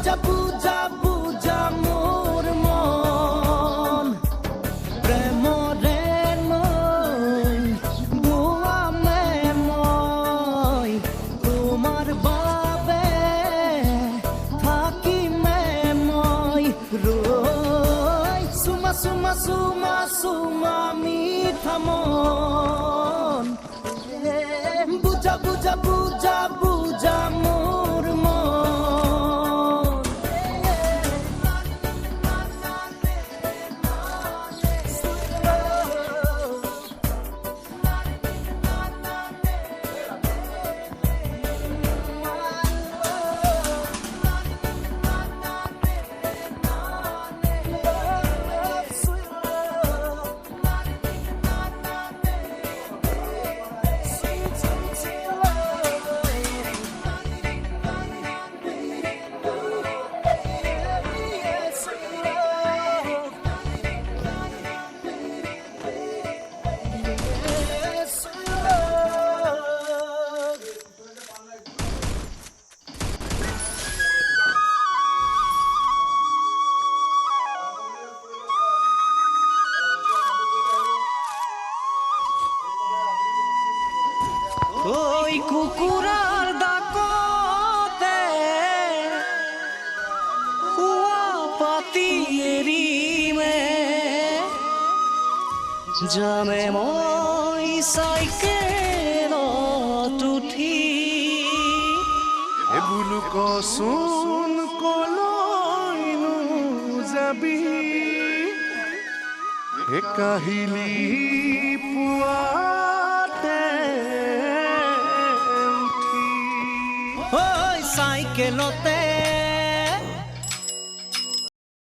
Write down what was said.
বুজা বুজা বুজা মোর মন প্রেমরে মই বুয়া মে মই তোমার বাবে থাকি মে মই রই সুমা সুমা সুমা সুমা মিঠা মন বুজা বুজা বুজা বুজা মোর মন ওই কুকুরার ডাকতে কুয়া পাতি এরিমে জামে মই চাইকেলত উঠি এবুলু কচোন কলৈনো যাবি হে কাহিলি পুৱাতে উঠি ওই সাইকেলতে